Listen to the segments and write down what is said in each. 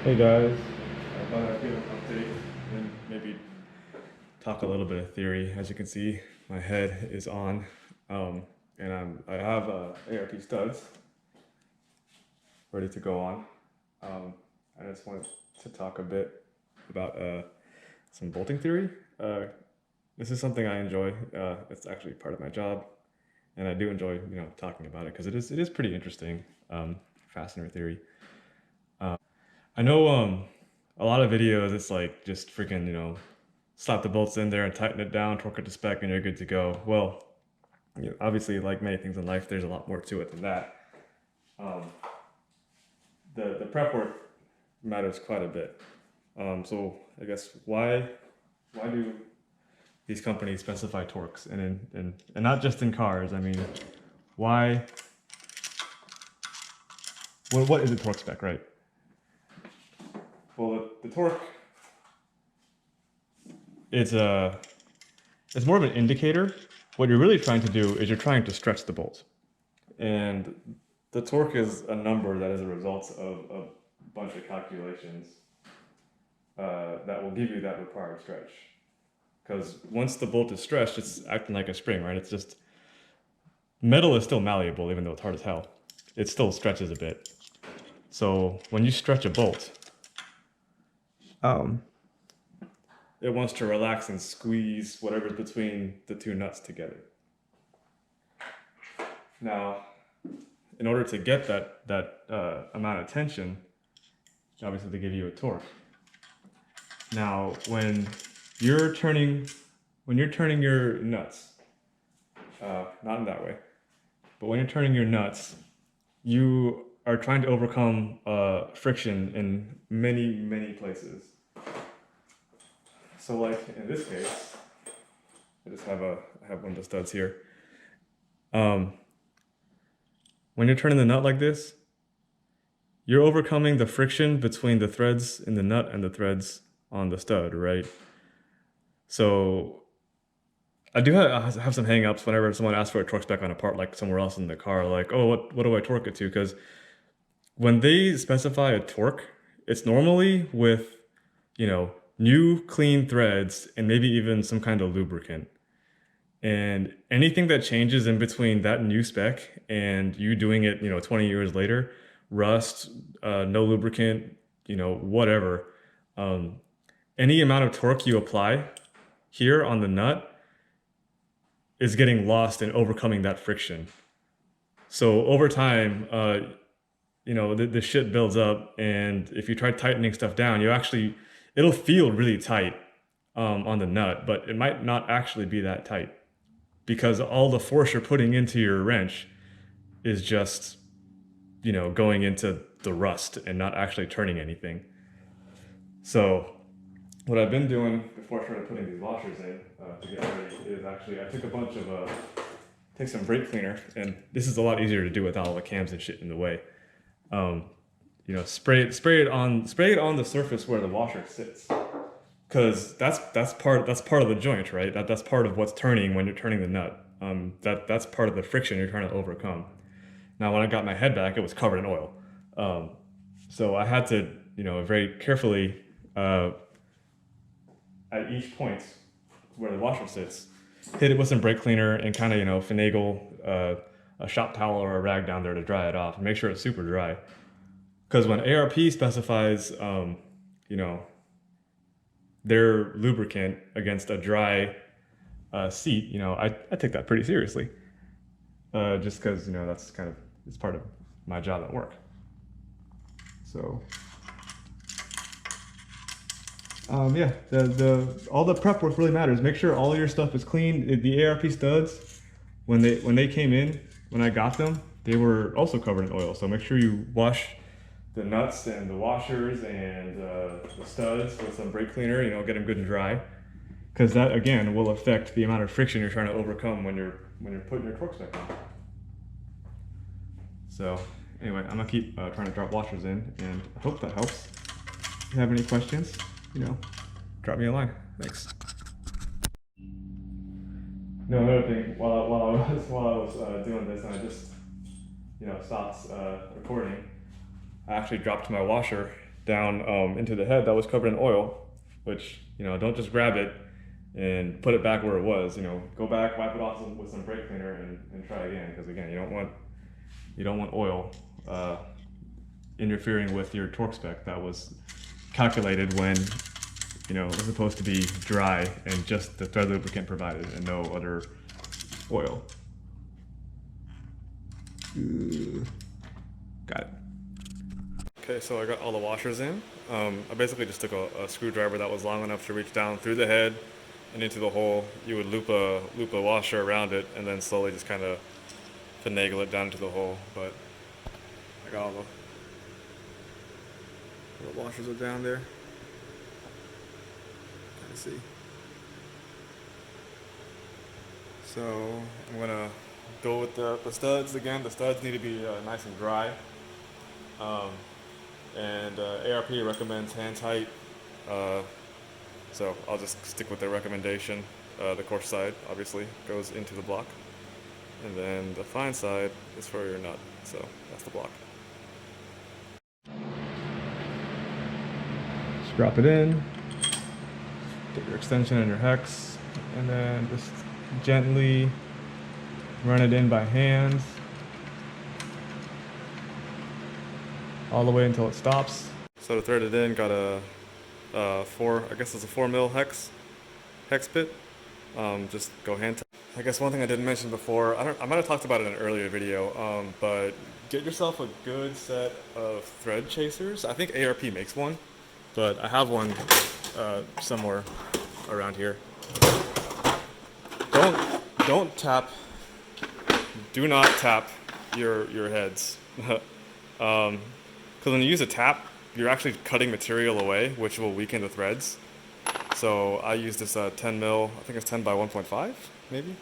Hey guys, I thought I'd give an update and maybe talk a little bit of theory. As you can see, my head is on, and I have ARP studs ready to go on. I just wanted to talk a bit about some bolting theory. This is something I enjoy. It's actually part of my job, and I do enjoy talking about it because it is pretty interesting. Fastener theory. I know a lot of videos it's like just freaking, slap the bolts in there and tighten it down, torque it to spec, and you're good to go. Well, obviously, like many things in life, there's a lot more to it than that. Um, the prep work matters quite a bit. So I guess why do these companies specify torques and not just in cars? I mean, why? Well, what is a torque spec, right? Well, the torque it's more of an indicator. What you're really trying to do is you're trying to stretch the bolt, and the torque is a number that is a result of a bunch of calculations that will give you that required stretch. Because once the bolt is stretched, it's acting like a spring, right? It's just metal is still malleable, even though it's hard as hell. It still stretches a bit. So when you stretch a bolt, it wants to relax and squeeze whatever's between the two nuts together. Now, in order to get that amount of tension, obviously they give you a torque. Now, when you're turning your nuts, not in that way, but when you're turning your nuts, you are trying to overcome friction in many places. So like in this case, I just have one of the studs here. When you're turning the nut like this, you're overcoming the friction between the threads in the nut and the threads on the stud, right? So I have some hang-ups whenever someone asks for a torque spec on a part like somewhere else in the car, like, oh, what do I torque it to? Because when they specify a torque, it's normally with, new clean threads and maybe even some kind of lubricant. And anything that changes in between that new spec and you doing it, 20 years later, rust, no lubricant, whatever, any amount of torque you apply here on the nut is getting lost in overcoming that friction. So over time, the shit builds up, and if you try tightening stuff down, it'll feel really tight on the nut, but it might not actually be that tight because all the force you're putting into your wrench is just, going into the rust and not actually turning anything. So what I've been doing before I started putting these washers in to get ready is actually I took take some brake cleaner, and this is a lot easier to do without all the cams and shit in the way. Spray it on the surface where the washer sits, because that's part of the joint, right? That's part of what's turning when you're turning the nut. That's part of the friction you're trying to overcome. Now, when I got my head back, it was covered in oil, so I had to, very carefully at each point where the washer sits, hit it with some brake cleaner and kind of finagle a shop towel or a rag down there to dry it off and make sure it's super dry. Because when ARP specifies, their lubricant against a dry seat, I take that pretty seriously. Just because, that's it's part of my job at work. So, yeah, all the prep work really matters. Make sure all your stuff is clean. The ARP studs, when they came in, when I got them, they were also covered in oil. So make sure you wash the nuts and the washers and the studs with some brake cleaner, get them good and dry, because that again will affect the amount of friction you're trying to overcome when you're putting your torque spec on. So anyway, I'm gonna keep trying to drop washers in, and I hope that helps. If you have any questions, drop me a line. Thanks. No, another thing, while I was doing this and I just stopped recording, I actually dropped my washer down into the head that was covered in oil, which, you know, don't just grab it and put it back where it was. You know, go back, wipe it off with some brake cleaner, and try again. Because again, you don't want oil interfering with your torque spec that was calculated when, you know, it was supposed to be dry and just the thread lubricant provided and no other oil. Got it. Okay, so I got all the washers in. I basically just took a screwdriver that was long enough to reach down through the head and into the hole. You would loop a washer around it and then slowly just kind of finagle it down into the hole. But I got all the washers are down there. Kind of see. So I'm gonna go with the studs again. The studs need to be nice and dry. And ARP recommends hand tight, so I'll just stick with their recommendation. The coarse side obviously goes into the block, and then the fine side is for your nut, so that's the block. Just drop it in, get your extension and your hex, and then just gently run it in by hand all the way until it stops. So to thread it in, got a 4 mil hex bit. Just go hand tight. I guess one thing I didn't mention before, I might have talked about it in an earlier video, but get yourself a good set of thread chasers. I think ARP makes one, but I have one somewhere around here. Don't tap. Do not tap your heads. Because when you use a tap, you're actually cutting material away, which will weaken the threads. So I use this 10 mil, I think it's 10 by 1.5, maybe?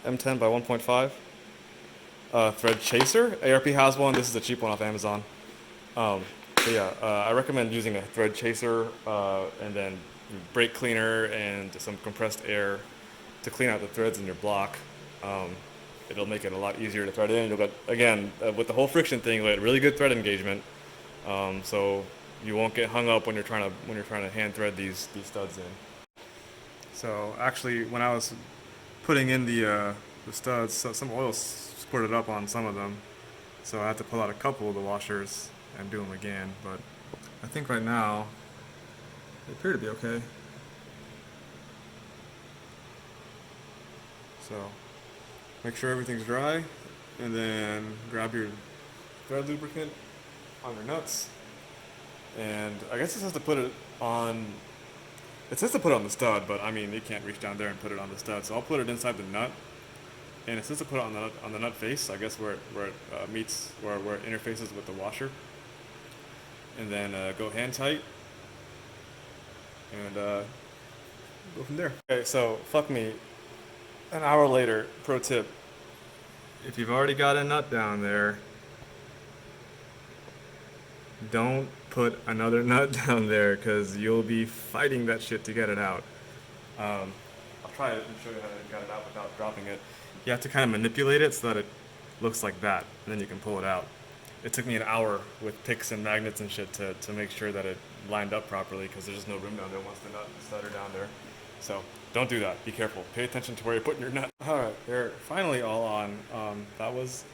M10 by 1.5 thread chaser. ARP has one. This is a cheap one off Amazon. But yeah, I recommend using a thread chaser and then brake cleaner and some compressed air to clean out the threads in your block. It'll make it a lot easier to thread in. You'll get, again, with the whole friction thing, you'll get really good thread engagement. So you won't get hung up when you're trying to hand thread these studs in. So actually, when I was putting in the studs, some oil squirted up on some of them. So I had to pull out a couple of the washers and do them again. But I think right now they appear to be okay. So make sure everything's dry, and then grab your thread lubricant on your nuts. And I guess it says to put it on. It says to put it on the stud, but I mean you can't reach down there and put it on the stud. So I'll put it inside the nut, and it says to put it on the nut face. I guess where it meets, where it interfaces with the washer. And then go hand tight, and go from there. Okay, so fuck me. An hour later, pro tip. If you've already got a nut down there, don't put another nut down there because you'll be fighting that shit to get it out. I'll try it and show you how to get it out without dropping it. You have to kind of manipulate it so that it looks like that, and then you can pull it out. It took me an hour with picks and magnets and shit to make sure that it lined up properly because there's just no room down there once the nut and stud are down there. So don't do that. Be careful. Pay attention to where you're putting your nut. Alright, they're finally all on. That was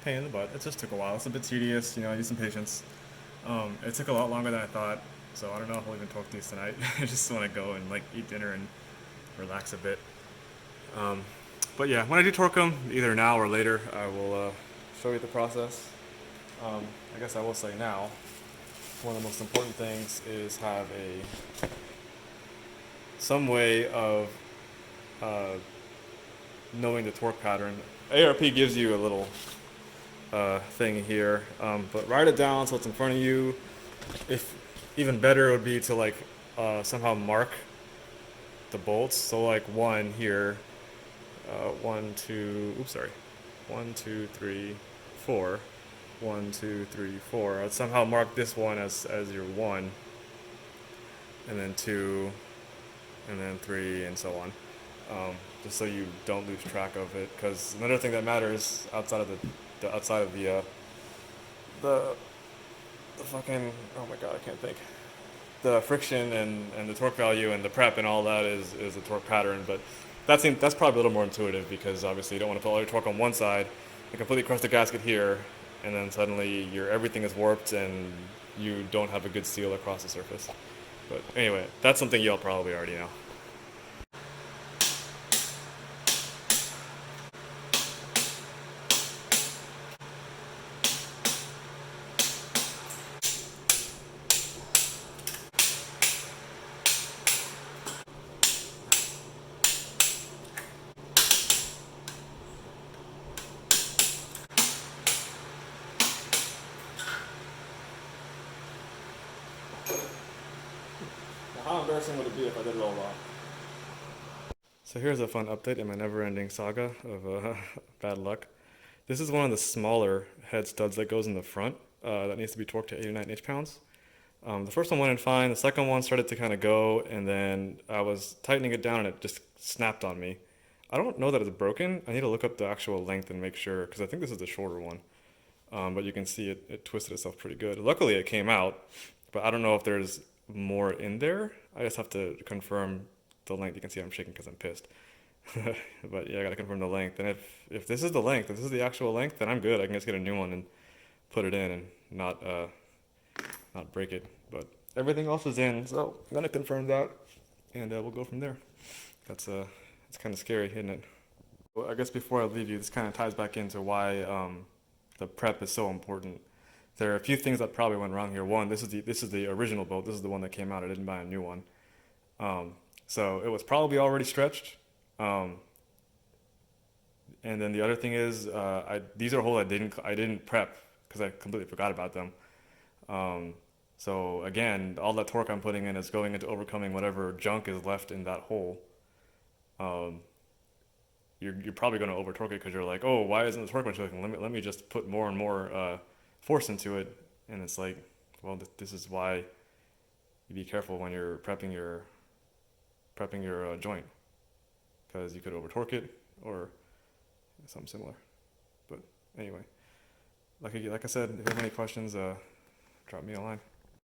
a pain in the butt. It just took a while. It's a bit tedious, you know, I need some patience. It took a lot longer than I thought, so I don't know if I'll even torque these tonight. I just want to go and like eat dinner and relax a bit. But yeah, when I do torque them, either now or later, I will show you the process. I guess I will say now, one of the most important things is have some way of knowing the torque pattern. ARP gives you a little thing here, but write it down so it's in front of you. If even better would be to like somehow mark the bolts. So like one here, 1, 2, 3, 4. 1, 2, 3, 4. I'd somehow mark this one as your 1, and then 2, and then 3, and so on, just so you don't lose track of it. Because another thing that matters outside of the fucking, oh my god, I can't think. The friction and the torque value and the prep and all that is the torque pattern, but that's probably a little more intuitive because obviously you don't want to put all your torque on one side and completely crush the gasket here, and then suddenly everything is warped and you don't have a good seal across the surface. But anyway, that's something you'll probably already know. Now, how embarrassing would it be if I did it all wrong? So here's a fun update in my never-ending saga of bad luck. This is one of the smaller head studs that goes in the front that needs to be torqued to 89 inch-pounds. The first one went in fine. The second one started to kind of go, and then I was tightening it down, and it just snapped on me. I don't know that it's broken. I need to look up the actual length and make sure, because I think this is the shorter one. But you can see it twisted itself pretty good. Luckily, it came out, but I don't know if there's more in there. I just have to confirm the length. You can see I'm shaking because I'm pissed. But yeah, I gotta confirm the length. And if this is the length, if this is the actual length, then I'm good. I can just get a new one and put it in and not break it. But everything else is in, so I'm gonna confirm that, and we'll go from there. It's kind of scary, isn't it? Well, I guess before I leave you, this kind of ties back into why the prep is so important. There are a few things that probably went wrong here. One, this is the original bolt. This is the one that came out. I didn't buy a new one. So it was probably already stretched. Um, and then the other thing is, these are holes I didn't prep because I completely forgot about them. Um, so again, all that torque I'm putting in is going into overcoming whatever junk is left in that hole. Um, you're probably going to over torque it because you're like, oh, why isn't the torque wrench working? Let me just put more and more force into it, and it's like, well, this is why you be careful when you're prepping your joint, because you could over torque it or something similar. But anyway, like I said, if you have any questions, drop me a line.